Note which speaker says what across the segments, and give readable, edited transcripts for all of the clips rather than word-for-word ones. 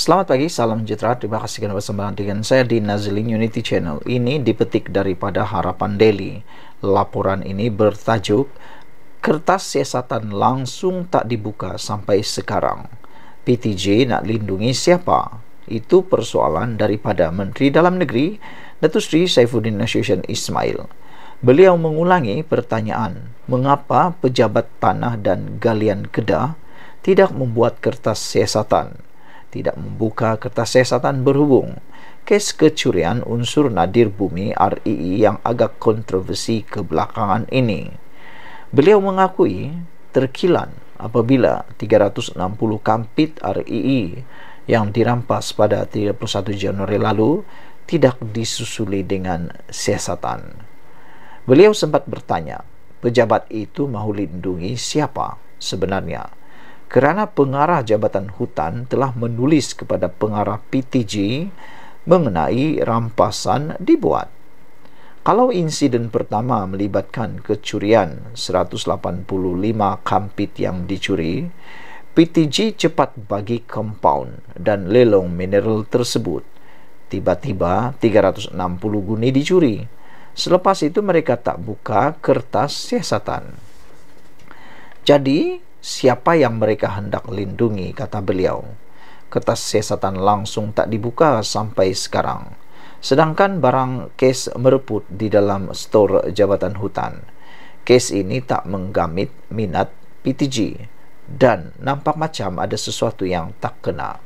Speaker 1: Selamat pagi, salam sejahtera. Terima kasih kerana bersama dengan saya di Nazlin Unity Channel. Ini dipetik daripada Harapan Daily. Laporan ini bertajuk "Kertas siasatan langsung tak dibuka sampai sekarang. PTJ nak lindungi siapa?" Itu persoalan daripada Menteri Dalam Negeri Datuk Seri Saifuddin Nasution Ismail. Beliau mengulangi pertanyaan, mengapa pejabat tanah dan galian Kedah tidak membuat kertas siasatan, tidak membuka kertas siasatan berhubung kes kecurian unsur nadir bumi REE yang agak kontroversi kebelakangan ini. Beliau mengakui terkilan apabila 360 kampit REE yang dirampas pada 31 Januari lalu tidak disusuli dengan siasatan. Beliau sempat bertanya, pejabat itu mahu lindungi siapa sebenarnya? Kerana pengarah Jabatan Hutan telah menulis kepada pengarah PTJ mengenai rampasan dibuat. Kalau insiden pertama melibatkan kecurian 185 kampit yang dicuri, PTJ cepat bagi kompaun dan lelong mineral tersebut. Tiba-tiba 360 guni dicuri. Selepas itu mereka tak buka kertas siasatan. Jadi, siapa yang mereka hendak lindungi, kata beliau. Kertas siasatan langsung tak dibuka sampai sekarang. Sedangkan barang kes mereput di dalam stor Jabatan Hutan. Kes ini tak menggamit minat PTJ dan nampak macam ada sesuatu yang tak kena.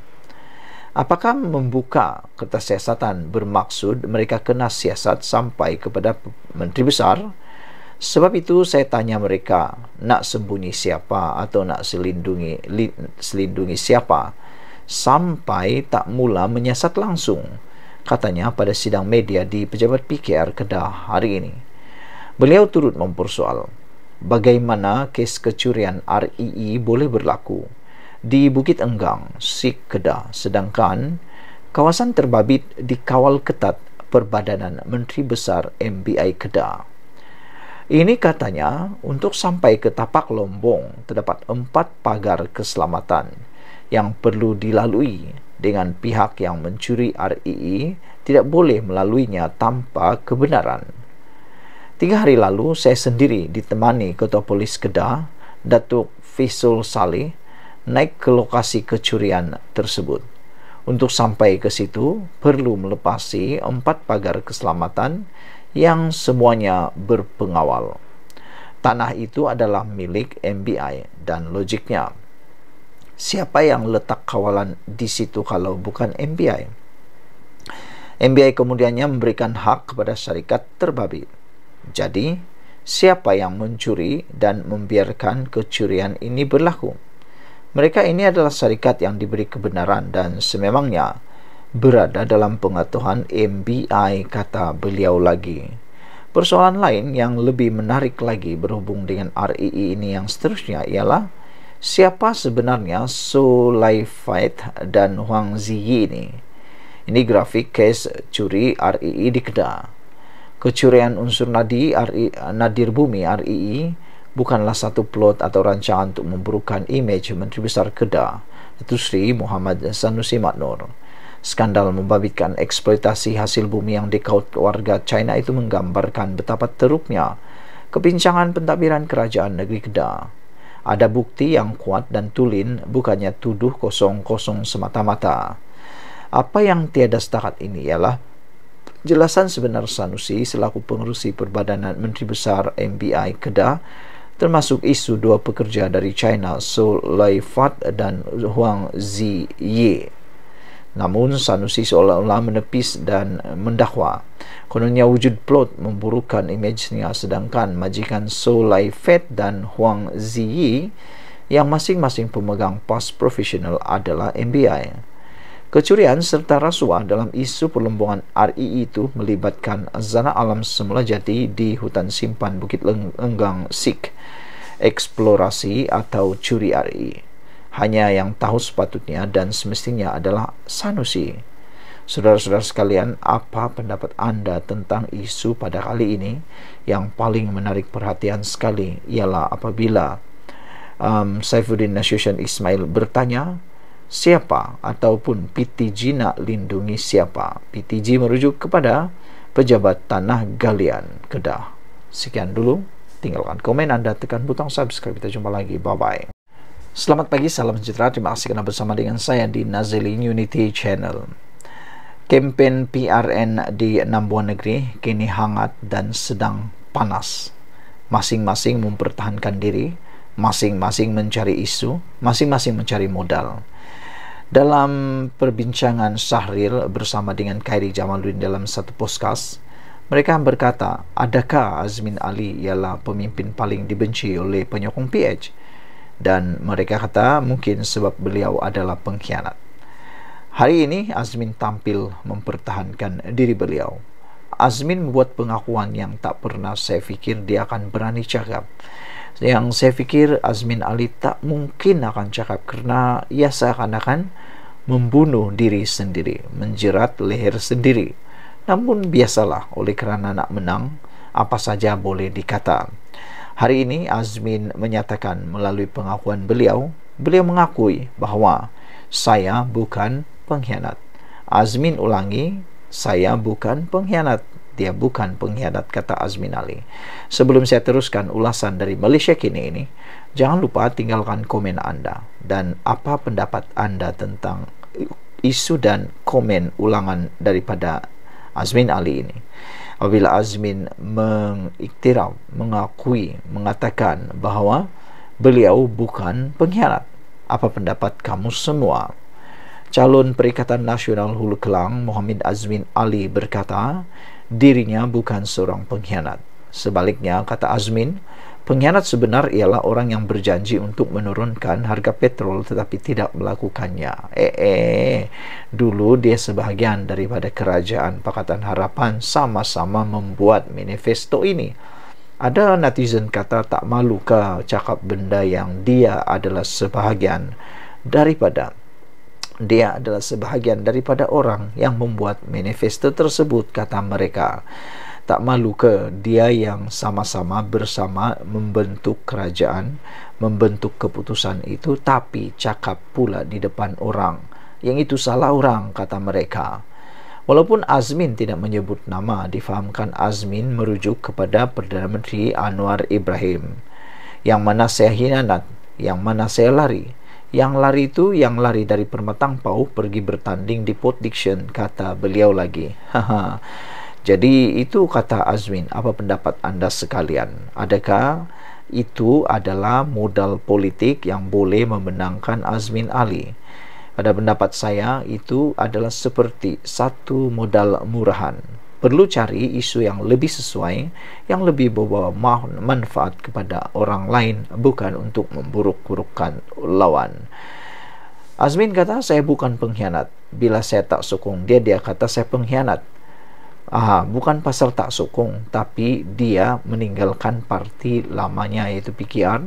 Speaker 1: Apakah membuka kertas siasatan bermaksud mereka kena siasat sampai kepada Menteri Besar? Sebab itu saya tanya mereka, nak sembunyi siapa atau nak selindungi siapa sampai tak mula menyiasat langsung, katanya pada sidang media di Pejabat PKR Kedah hari ini. Beliau turut mempersoal bagaimana kes kecurian REE boleh berlaku di Bukit Enggang, Sik Kedah, sedangkan kawasan terbabit dikawal ketat Perbadanan Menteri Besar MBI Kedah. Ini katanya untuk sampai ke tapak Lombong terdapat 4 pagar keselamatan yang perlu dilalui dengan pihak yang mencuri REE tidak boleh melaluinya tanpa kebenaran. 3 hari lalu saya sendiri ditemani Ketua Polis Kedah, Datuk Faisal Saleh, naik ke lokasi kecurian tersebut. Untuk sampai ke situ perlu melepasi 4 pagar keselamatan yang semuanya berpengawal. Tanah itu adalah milik MBI dan logiknya, siapa yang letak kawalan di situ kalau bukan MBI? MBI kemudiannya memberikan hak kepada syarikat terbabit. Jadi, siapa yang mencuri dan membiarkan kecurian ini berlaku? Mereka ini adalah syarikat yang diberi kebenaran dan sememangnya berada dalam pengetahuan MBI, kata beliau lagi. Persoalan lain yang lebih menarik lagi berhubung dengan REE ini yang seterusnya ialah siapa sebenarnya So Lai Fat dan Huang Ziyi ini. Ini grafik kes curi REE di Kedah. Kecurian unsur nadir bumi REE bukanlah satu plot atau rancangan untuk memburukan imej Menteri Besar Kedah, Datuk Seri Muhammad Sanusi Maknor. Skandal membabitkan eksploitasi hasil bumi yang dikaut warga China itu menggambarkan betapa teruknya kepincangan pentadbiran kerajaan negeri Kedah. Ada bukti yang kuat dan tulen, bukannya tuduh kosong-kosong semata-mata. Apa yang tiada setakat ini ialah jelasan sebenar Sanusi selaku pengerusi Perbadanan Menteri Besar MBI Kedah, termasuk isu 2 pekerja dari China, So Lai Fat dan Huang Ziyi. Namun Sanusi seolah-olah menepis dan mendakwa kononnya wujud plot memburukan imejnya, sedangkan majikan So Lai Fat dan Huang Ziyi yang masing-masing pemegang pas profesional adalah MBI. Kecurian serta rasuah dalam isu perlombongan REE itu melibatkan zana alam semula jati di hutan simpan Bukit Enggang Sik, eksplorasi atau curi REE. Hanya yang tahu sepatutnya dan semestinya adalah Sanusi. Saudara-saudara sekalian, apa pendapat anda tentang isu pada kali ini? Yang paling menarik perhatian sekali ialah apabila Saifuddin Nasution Ismail bertanya, siapa ataupun PTG nak lindungi siapa. PTG merujuk kepada Pejabat Tanah Galian Kedah. Sekian dulu, tinggalkan komen Anda, tekan butang subscribe. Kita jumpa lagi, bye-bye. Selamat pagi, salam sejahtera. Terima kasih kerana bersama dengan saya di Nazilin Unity Channel. Kempen PRN di 6 buah negeri kini hangat dan sedang panas. Masing-masing mempertahankan diri, masing-masing mencari isu, masing-masing mencari modal. Dalam perbincangan Syahril bersama dengan Khairi Jamaluddin dalam satu podcast, mereka berkata, adakah Azmin Ali ialah pemimpin paling dibenci oleh penyokong PH? Dan mereka kata mungkin sebab beliau adalah pengkhianat. Hari ini Azmin tampil mempertahankan diri beliau. Azmin membuat pengakuan yang tak pernah saya fikir dia akan berani cakap. Yang saya fikir Azmin Ali tak mungkin akan cakap kerana ia seakan-akan membunuh diri sendiri, menjerat leher sendiri. Namun biasalah, oleh kerana nak menang, apa saja boleh dikata. Hari ini Azmin menyatakan melalui pengakuan beliau mengakui bahawa saya bukan pengkhianat. Azmin ulangi, saya bukan pengkhianat. Dia bukan pengkhianat, kata Azmin Ali. Sebelum saya teruskan ulasan dari Malaysia Kini ini, jangan lupa tinggalkan komen Anda dan apa pendapat Anda tentang isu dan komen ulangan daripada Azmin Ali ini. Apabila Azmin mengiktiraf, mengakui, mengatakan bahawa beliau bukan pengkhianat, apa pendapat kamu semua? Calon Perikatan Nasional Hulu Kelang Muhammad Azmin Ali berkata dirinya bukan seorang pengkhianat. Sebaliknya, kata Azmin, pengkhianat sebenar ialah orang yang berjanji untuk menurunkan harga petrol tetapi tidak melakukannya. Dulu dia sebahagian daripada Kerajaan Pakatan Harapan sama-sama membuat manifesto ini. Ada netizen kata tak malu ke cakap benda yang dia adalah sebahagian daripada orang yang membuat manifesto tersebut, kata mereka. Tak malu ke dia yang sama-sama bersama membentuk kerajaan, membentuk keputusan itu, tapi cakap pula di depan orang. Yang itu salah orang, kata mereka. Walaupun Azmin tidak menyebut nama, difahamkan Azmin merujuk kepada Perdana Menteri Anwar Ibrahim. Yang mana saya hianat, yang mana saya lari. Yang lari itu yang lari dari Permatang Pau pergi bertanding di Port Dickson, kata beliau lagi. Jadi itu kata Azmin. Apa pendapat Anda sekalian? Adakah itu adalah modal politik yang boleh memenangkan Azmin Ali? Pada pendapat saya, itu adalah seperti satu modal murahan. Perlu cari isu yang lebih sesuai, yang lebih membawa manfaat kepada orang lain, bukan untuk memburuk-burukkan lawan. Azmin kata, saya bukan pengkhianat. Bila saya tak sokong dia kata saya pengkhianat. Bukan pasal tak sokong, tapi dia meninggalkan parti lamanya iaitu PKR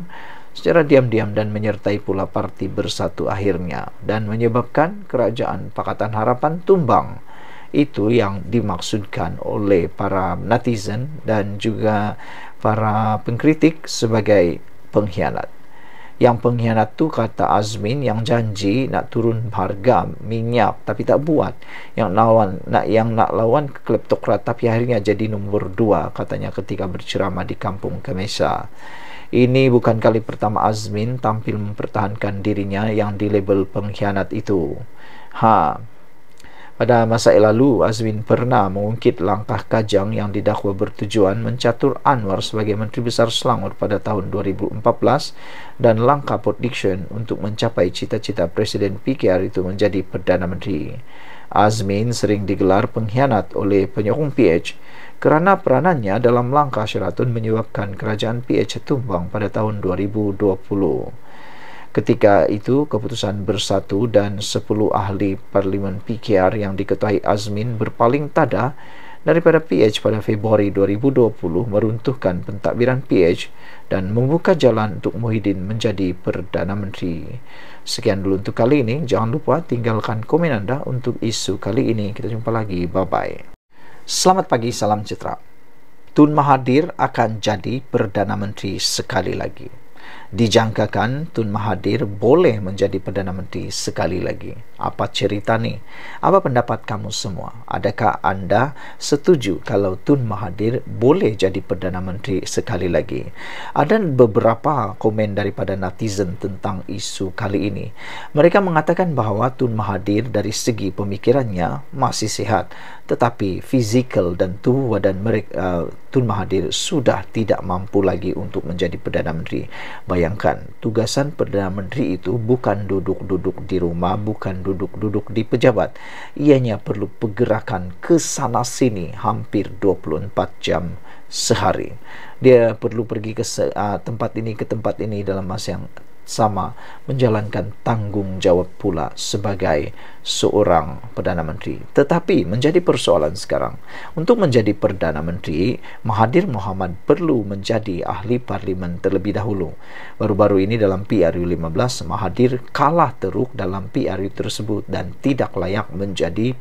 Speaker 1: secara diam-diam dan menyertai pula parti Bersatu akhirnya dan menyebabkan Kerajaan Pakatan Harapan tumbang. Itu yang dimaksudkan oleh para netizen dan juga para pengkritik sebagai pengkhianat. Yang pengkhianat tu, kata Azmin, yang janji nak turun harga minyak tapi tak buat, yang nak lawan kleptokrat tapi akhirnya jadi nombor 2, katanya ketika berceramah di Kampung Kemesa. Ini bukan kali pertama Azmin tampil mempertahankan dirinya yang dilabel pengkhianat itu. Pada masa lalu, Azmin pernah mengungkit langkah Kajang yang didakwa bertujuan mencatur Anwar sebagai Menteri Besar Selangor pada tahun 2014 dan langkah Port Dickson untuk mencapai cita-cita Presiden PKR itu menjadi Perdana Menteri. Azmin sering digelar pengkhianat oleh penyokong PH kerana peranannya dalam langkah Sheraton menyebabkan kerajaan PH tumbang pada tahun 2020. Ketika itu, keputusan Bersatu dan 10 ahli Parlimen PKR yang diketuai Azmin berpaling tada daripada PH pada Februari 2020 meruntuhkan pentadbiran PH dan membuka jalan untuk Muhyiddin menjadi Perdana Menteri. Sekian dulu untuk kali ini. Jangan lupa tinggalkan komen Anda untuk isu kali ini. Kita jumpa lagi. Bye-bye. Selamat pagi, salam sejahtera. Tun Mahathir akan jadi Perdana Menteri sekali lagi. Dijangkakan Tun Mahathir boleh menjadi Perdana Menteri sekali lagi. Apa cerita nih? Apa pendapat kamu semua? Adakah Anda setuju kalau Tun Mahathir boleh jadi Perdana Menteri sekali lagi? Ada beberapa komen daripada netizen tentang isu kali ini. Mereka mengatakan bahawa Tun Mahathir dari segi pemikirannya masih sihat, tetapi fizikal dan tubuh badan mereka, Tun Mahathir sudah tidak mampu lagi untuk menjadi Perdana Menteri. Bayangkan, tugasan Perdana Menteri itu bukan duduk-duduk di rumah, bukan duduk-duduk di pejabat. Ianya perlu pergerakan ke sana sini hampir 24 jam sehari. Dia perlu pergi ke tempat ini ke tempat ini dalam masa yang sama, menjalankan tanggung jawab pula sebagai seorang Perdana Menteri. Tetapi menjadi persoalan sekarang, untuk menjadi Perdana Menteri, Mahathir Mohamad perlu menjadi ahli parlimen terlebih dahulu. Baru-baru ini dalam PRU15, Mahathir kalah teruk dalam PRU tersebut dan tidak layak menjadi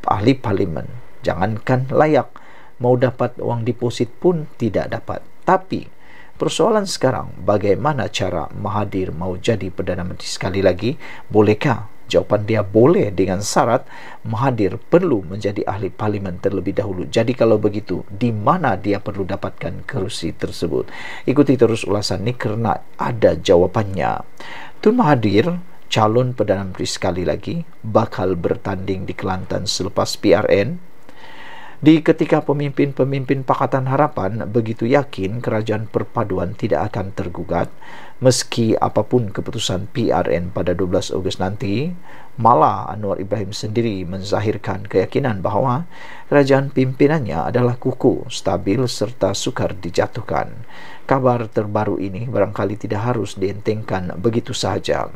Speaker 1: ahli parlimen. Jangankan layak, mau dapat uang deposit pun tidak dapat. Tapi persoalan sekarang, bagaimana cara Mahathir mau jadi Perdana Menteri sekali lagi? Bolehkah? Jawapan dia boleh, dengan syarat Mahathir perlu menjadi ahli parlimen terlebih dahulu. Jadi kalau begitu, di mana dia perlu dapatkan kerusi tersebut? Ikuti terus ulasan ini kerana ada jawapannya. Tun Mahathir, calon Perdana Menteri sekali lagi, bakal bertanding di Kelantan selepas PRN. Di ketika pemimpin-pemimpin Pakatan Harapan begitu yakin kerajaan perpaduan tidak akan tergugat meski apapun keputusan PRN pada 12 Ogos nanti, malah Anwar Ibrahim sendiri menzahirkan keyakinan bahawa kerajaan pimpinannya adalah kukuh, stabil serta sukar dijatuhkan. Kabar terbaru ini barangkali tidak harus dientengkan begitu sahaja.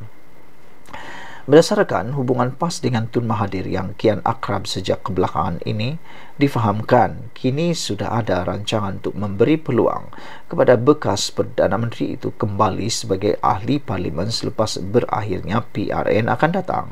Speaker 1: Berdasarkan hubungan PAS dengan Tun Mahathir yang kian akrab sejak kebelakangan ini, difahamkan kini sudah ada rancangan untuk memberi peluang kepada bekas Perdana Menteri itu kembali sebagai ahli parlimen selepas berakhirnya PRN akan datang.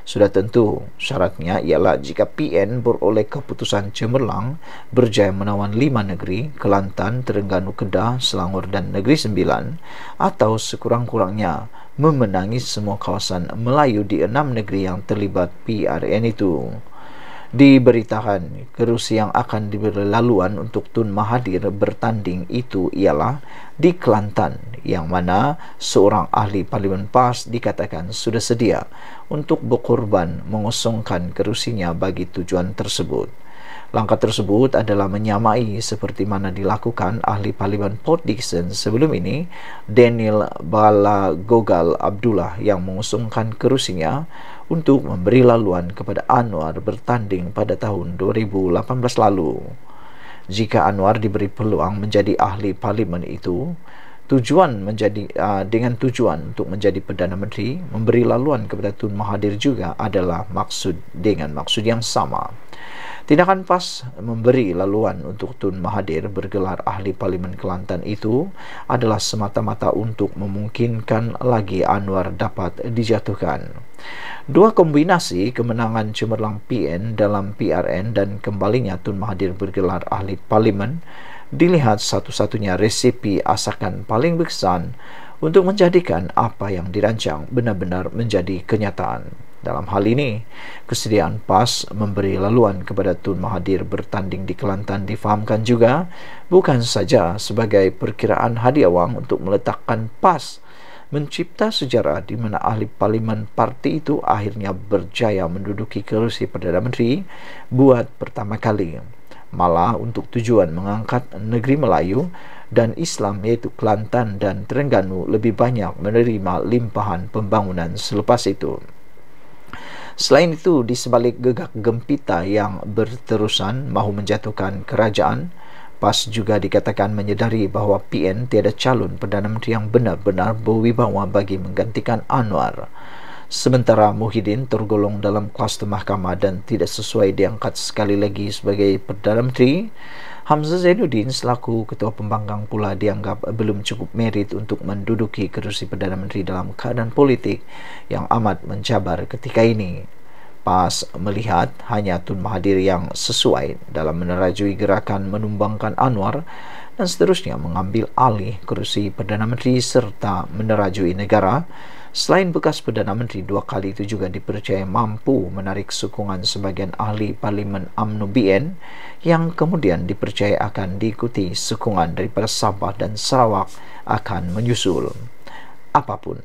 Speaker 1: Sudah tentu syaratnya ialah jika PN beroleh keputusan cemerlang berjaya menawan 5 negeri, Kelantan, Terengganu, Kedah, Selangor dan Negeri Sembilan, atau sekurang-kurangnya memenangi semua kawasan Melayu di 6 negeri yang terlibat PRN itu. Diberitakan kerusi yang akan diberi laluan untuk Tun Mahathir bertanding itu ialah di Kelantan, yang mana seorang ahli parlimen PAS dikatakan sudah sedia untuk berkorban mengosongkan kerusinya bagi tujuan tersebut. Langkah tersebut adalah menyamai seperti mana dilakukan ahli parlimen Port Dickson sebelum ini, Daniel Balagogal Abdullah, yang mengusungkan kerusinya untuk memberi laluan kepada Anwar bertanding pada tahun 2018 lalu. Jika Anwar diberi peluang menjadi ahli parlimen itu, dengan tujuan untuk menjadi Perdana Menteri, memberi laluan kepada Tun Mahathir juga adalah maksud yang sama. Tindakan PAS memberi laluan untuk Tun Mahathir bergelar ahli parlimen Kelantan itu adalah semata-mata untuk memungkinkan lagi Anwar dapat dijatuhkan. Dua kombinasi kemenangan cemerlang PN dalam PRN dan kembalinya Tun Mahathir bergelar ahli parlimen dilihat satu-satunya resepi asakan paling berkesan untuk menjadikan apa yang dirancang benar-benar menjadi kenyataan. Dalam hal ini, kesediaan PAS memberi laluan kepada Tun Mahathir bertanding di Kelantan difahamkan juga bukan saja sebagai perkiraan hadiah wang untuk meletakkan PAS mencipta sejarah di mana ahli parlimen parti itu akhirnya berjaya menduduki kerusi Perdana Menteri buat pertama kali, malah untuk tujuan mengangkat negeri Melayu dan Islam yaitu Kelantan dan Terengganu lebih banyak menerima limpahan pembangunan selepas itu. Selain itu, di sebalik gegak gempita yang berterusan mahu menjatuhkan kerajaan, PAS juga dikatakan menyedari bahawa PN tiada calon Perdana Menteri yang benar-benar berwibawa bagi menggantikan Anwar. Sementara Muhyiddin tergolong dalam kluster mahkamah dan tidak sesuai diangkat sekali lagi sebagai Perdana Menteri, Hamzah Zainuddin selaku Ketua Pembangkang pula dianggap belum cukup merit untuk menduduki kerusi Perdana Menteri dalam keadaan politik yang amat mencabar ketika ini. Pas melihat hanya Tun Mahathir yang sesuai dalam menerajui gerakan menumbangkan Anwar dan seterusnya mengambil alih kursi Perdana Menteri serta menerajui negara. Selain bekas Perdana Menteri, 2 kali itu juga dipercaya mampu menarik sokongan sebagian ahli Parlimen UMNO BN yang kemudian dipercaya akan diikuti sokongan daripada Sabah dan Sarawak akan menyusul. Apapun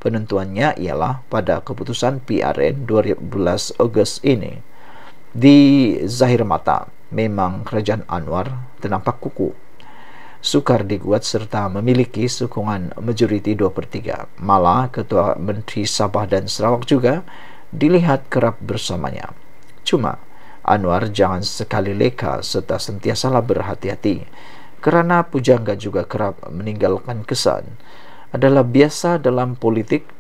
Speaker 1: penentuannya ialah pada keputusan PRN 12 Ogos ini. Di zahir mata, memang kerajaan Anwar ternampak kukuh, sukar diguat serta memiliki sokongan majoriti 2/3. Malah Ketua Menteri Sabah dan Sarawak juga dilihat kerap bersamanya. Cuma Anwar jangan sekali leka serta sentiasalah berhati-hati, kerana pujangga juga kerap meninggalkan kesan. Adalah biasa dalam politik,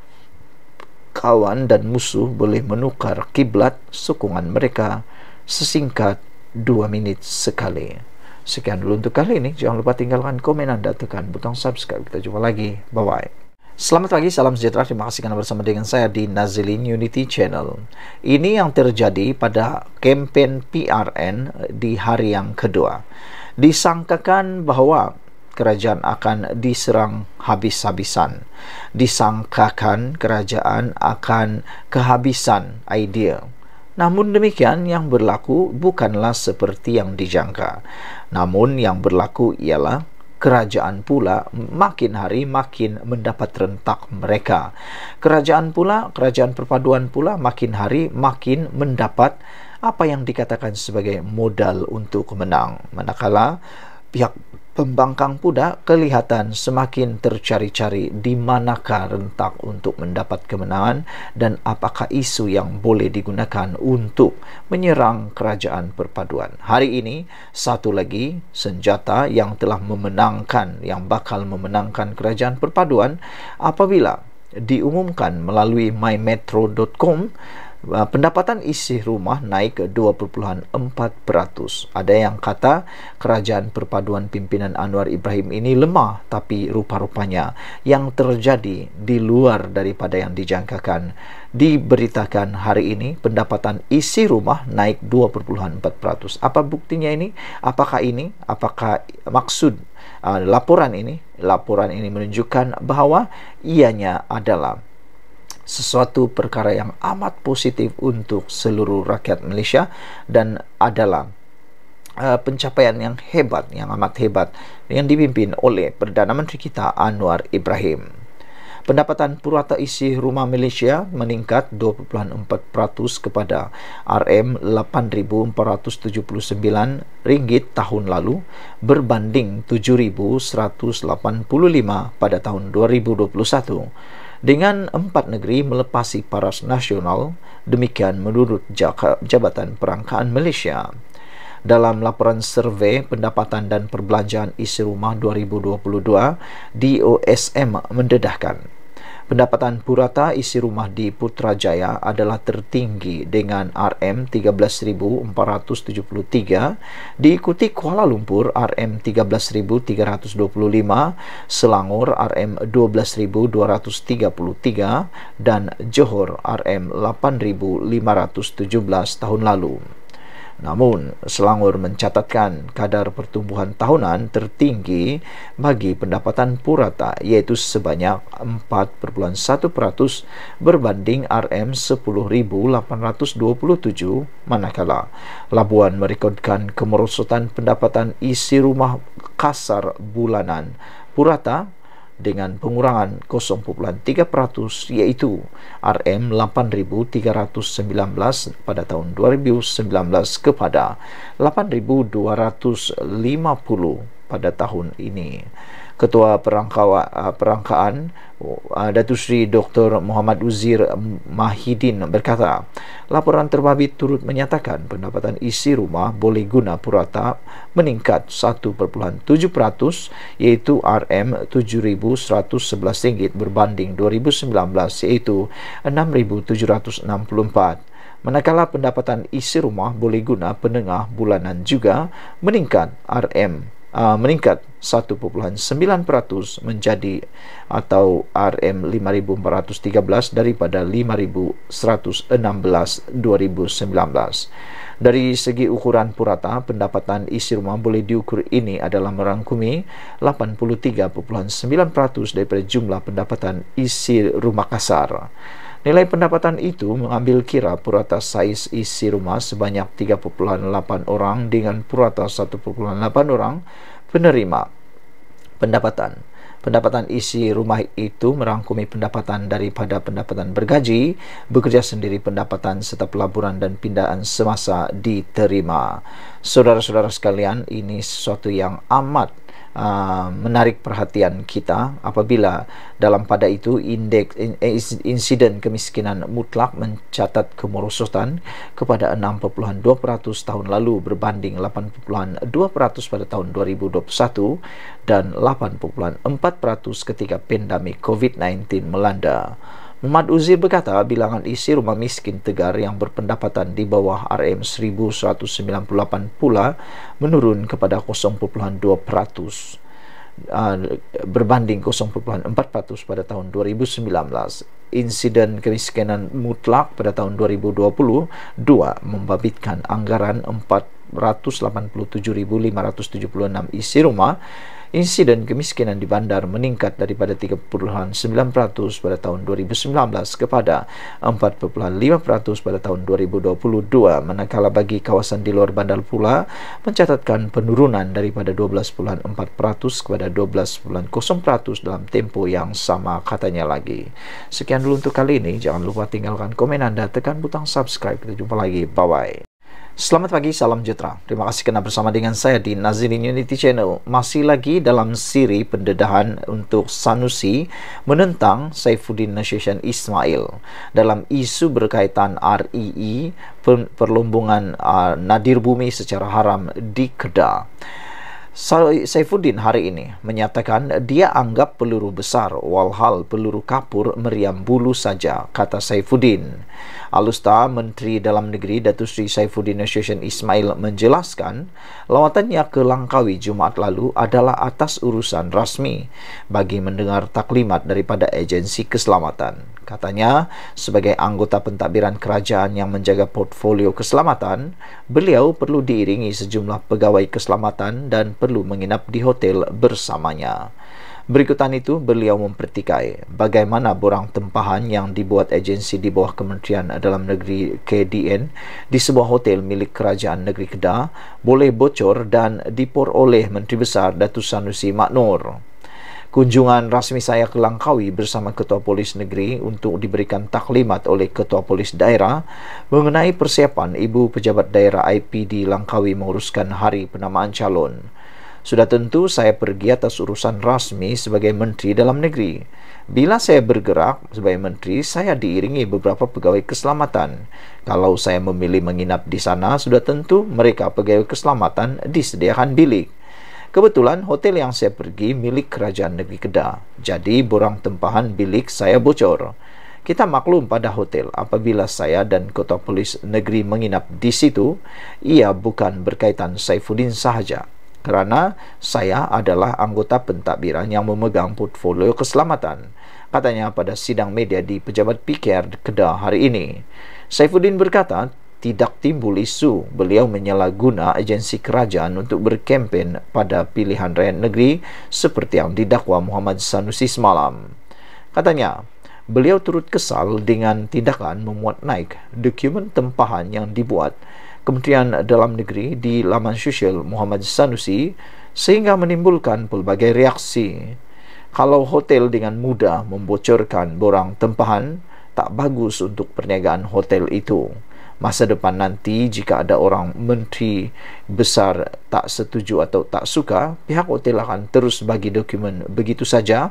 Speaker 1: kawan dan musuh boleh menukar kiblat sokongan mereka sesingkat 2 minit sekali. Sekian dulu untuk kali ini. Jangan lupa tinggalkan komen Anda, tekan butang subscribe. Kita jumpa lagi. Bye-bye. Selamat pagi, salam sejahtera. Terima kasih karena bersama dengan saya di Nazilin Unity Channel. Ini yang terjadi pada kempen PRN di hari yang kedua. Disangkakan bahwa kerajaan akan diserang habis-habisan. Disangkakan kerajaan akan kehabisan idea. Namun demikian, yang berlaku bukanlah seperti yang dijangka. Namun yang berlaku ialah kerajaan pula makin hari makin mendapat rentak mereka. Kerajaan perpaduan pula makin hari makin mendapat apa yang dikatakan sebagai modal untuk menang. Manakala pihak pembangkang pula kelihatan semakin tercari-cari di manakah rentak untuk mendapat kemenangan dan apakah isu yang boleh digunakan untuk menyerang kerajaan perpaduan. Hari ini, satu lagi senjata yang telah memenangkan, yang bakal memenangkan kerajaan perpaduan apabila diumumkan melalui mymetro.com, pendapatan isi rumah naik ke 2.4%. Ada yang kata kerajaan perpaduan pimpinan Anwar Ibrahim ini lemah, tapi rupa-rupanya yang terjadi di luar daripada yang dijangkakan. Diberitakan hari ini pendapatan isi rumah naik 2.4%. Apa buktinya ini? Apakah maksud laporan ini? Laporan ini menunjukkan bahwa ianya adalah sesuatu perkara yang amat positif untuk seluruh rakyat Malaysia dan adalah pencapaian yang hebat, yang amat hebat yang dipimpin oleh Perdana Menteri kita Anwar Ibrahim. Pendapatan purata isi rumah Malaysia meningkat 2.4% kepada RM8,479 tahun lalu berbanding 7,185 pada tahun 2021. Dengan 4 negeri melepasi paras nasional, demikian menurut Jabatan Perangkaan Malaysia. Dalam laporan survei pendapatan dan perbelanjaan isi rumah 2022, DOSM mendedahkan pendapatan purata isi rumah di Putrajaya adalah tertinggi dengan RM13,473, diikuti Kuala Lumpur RM13,325, Selangor RM12,233 dan Johor RM8,517 tahun lalu. Namun, Selangor mencatatkan kadar pertumbuhan tahunan tertinggi bagi pendapatan purata, iaitu sebanyak 4,1% berbanding RM10,827, manakala Labuan merekodkan kemerosotan pendapatan isi rumah kasar bulanan purata dengan pengurangan 0.3%, iaitu RM8,319 pada tahun 2019 kepada 8,250 pada tahun ini. Ketua Perangkaan Datuk Seri Dr. Muhammad Uzir Mahidin berkata, laporan terbabit turut menyatakan pendapatan isi rumah boleh guna purata meningkat 1.7%, iaitu RM7,111 berbanding 2019, iaitu RM6,764. Manakala pendapatan isi rumah boleh guna penengah bulanan juga meningkat RM meningkat 1,9% menjadi atau RM5.413 daripada 5.116 2019. Dari segi ukuran purata, pendapatan isi rumah boleh diukur ini adalah merangkumi 83,9% daripada jumlah pendapatan isi rumah kasar. Nilai pendapatan itu mengambil kira purata saiz isi rumah sebanyak 3,8 orang dengan purata 1,8 orang penerima pendapatan. Pendapatan isi rumah itu merangkumi pendapatan daripada pendapatan bergaji, bekerja sendiri, pendapatan serta pelaburan dan pindahan semasa diterima. Saudara-saudara sekalian, ini sesuatu yang amat menarik perhatian kita apabila dalam pada itu insiden kemiskinan mutlak mencatat kemerosotan kepada 6,2% tahun lalu berbanding 8,2% pada tahun 2021 dan 8,4% ketika pandemik COVID-19 melanda. Muhammad Uzir berkata bilangan isi rumah miskin Tegar yang berpendapatan di bawah RM1.198 pula menurun kepada 0,2% berbanding 0,4% pada tahun 2019. Insiden kemiskinan mutlak pada tahun 2022 membabitkan anggaran 487.576 isi rumah. Insiden kemiskinan di bandar meningkat daripada 3,9% pada tahun 2019 kepada 4,5% pada tahun 2022, manakala bagi kawasan di luar bandar pula mencatatkan penurunan daripada 12,4% kepada 12,0% dalam tempoh yang sama, katanya lagi. Sekian dulu untuk kali ini. Jangan lupa tinggalkan komen Anda, tekan butang subscribe. Kita jumpa lagi. Bye-bye. Selamat pagi, salam sejahtera. Terima kasih kerana bersama dengan saya di Nazilin Unity Channel. Masih lagi dalam siri pendedahan untuk Sanusi menentang Saifuddin Nasution Ismail dalam isu berkaitan REE, perlombongan nadir bumi secara haram di Kedah. Saifuddin hari ini menyatakan dia anggap peluru besar walhal peluru kapur meriam bulu saja, kata Saifuddin. Alusta Menteri Dalam Negeri Datuk Seri Saifuddin Nasution Ismail menjelaskan lawatannya ke Langkawi Jumaat lalu adalah atas urusan rasmi bagi mendengar taklimat daripada agensi keselamatan. Katanya, sebagai anggota pentadbiran kerajaan yang menjaga portfolio keselamatan, beliau perlu diiringi sejumlah pegawai keselamatan dan perlu menginap di hotel bersamanya. Berikutan itu, beliau mempertikai bagaimana borang tempahan yang dibuat agensi di bawah Kementerian Dalam Negeri KDN di sebuah hotel milik Kerajaan Negeri Kedah boleh bocor dan diperoleh Menteri Besar Datuk Sanusi Mak Nur. Kunjungan rasmi saya ke Langkawi bersama Ketua Polis Negeri untuk diberikan taklimat oleh Ketua Polis Daerah mengenai persiapan Ibu Pejabat Daerah IPD Langkawi menguruskan hari penamaan calon. Sudah tentu saya pergi atas urusan rasmi sebagai Menteri Dalam Negeri. Bila saya bergerak sebagai Menteri, saya diiringi beberapa pegawai keselamatan. Kalau saya memilih menginap di sana, sudah tentu mereka pegawai keselamatan disediakan bilik. Kebetulan hotel yang saya pergi milik Kerajaan Negeri Kedah. Jadi borang tempahan bilik saya bocor. Kita maklum pada hotel apabila saya dan Ketua Polis Negeri menginap di situ, ia bukan berkaitan Saifuddin sahaja, kerana saya adalah anggota pentadbiran yang memegang portfolio keselamatan, katanya pada sidang media di Pejabat PKR Kedah hari ini. Saifuddin berkata, tidak timbul isu beliau menyalahguna agensi kerajaan untuk berkempen pada pilihan rakyat negeri seperti yang didakwa Muhammad Sanusi semalam. Katanya, beliau turut kesal dengan tindakan memuat naik dokumen tempahan yang dibuat Kementerian Dalam Negeri di laman sosial Muhammad Sanusi sehingga menimbulkan pelbagai reaksi. Kalau hotel dengan mudah membocorkan borang tempahan, tak bagus untuk perniagaan hotel itu. Masa depan nanti jika ada orang menteri besar tak setuju atau tak suka, pihak hotel akan terus bagi dokumen begitu saja.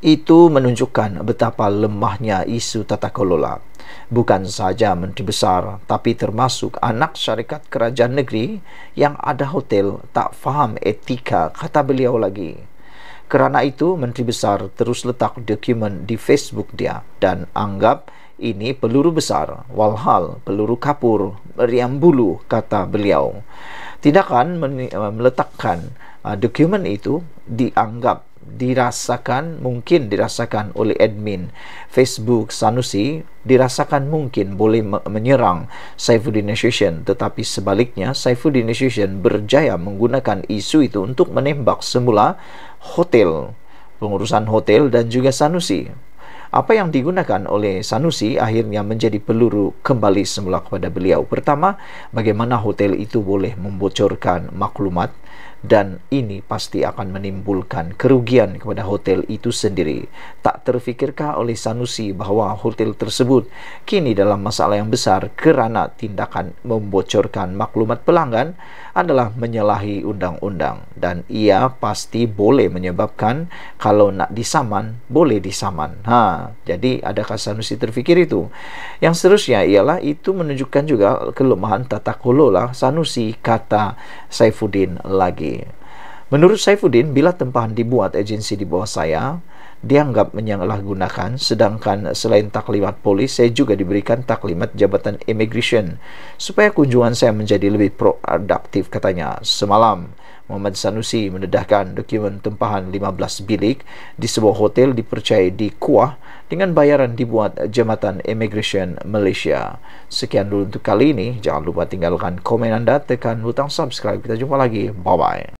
Speaker 1: Itu menunjukkan betapa lemahnya isu tata kelola. Bukan saja Menteri Besar, tapi termasuk anak syarikat kerajaan negeri yang ada hotel tak faham etika, kata beliau lagi. Kerana itu, Menteri Besar terus letak dokumen di Facebook dia dan anggap Ini peluru besar, walhal peluru kapur, meriam bulu, kata beliau. Tindakan meletakkan dokumen itu mungkin dirasakan oleh admin Facebook Sanusi, dirasakan mungkin boleh menyerang Saifuddin Nasution, tetapi sebaliknya Saifuddin Nasution berjaya menggunakan isu itu untuk menembak semula hotel, pengurusan hotel dan juga Sanusi. Apa yang digunakan oleh Sanusi akhirnya menjadi peluru kembali semula kepada beliau. Pertama, bagaimana hotel itu boleh membocorkan maklumat, dan ini pasti akan menimbulkan kerugian kepada hotel itu sendiri. Tak terfikirkah oleh Sanusi bahawa hotel tersebut kini dalam masalah yang besar kerana tindakan membocorkan maklumat pelanggan adalah menyalahi undang-undang, dan ia pasti boleh menyebabkan kalau nak disaman, boleh disaman. Jadi adakah Sanusi terfikir itu? Yang seterusnya ialah itu menunjukkan juga kelemahan tata kelola Sanusi, kata Saifuddin lagi. Menurut Saifuddin, bila tempahan dibuat agensi di bawah saya, dianggap menyalahgunakan, sedangkan selain taklimat polis, saya juga diberikan taklimat Jabatan Immigration supaya kunjungan saya menjadi lebih produktif, katanya. Semalam, Muhammad Sanusi mendedahkan dokumen tempahan 15 bilik di sebuah hotel dipercayai di Kuah dengan bayaran dibuat Jabatan Immigration Malaysia. Sekian dulu untuk kali ini. Jangan lupa tinggalkan komen anda, tekan butang subscribe. Kita jumpa lagi. Bye-bye.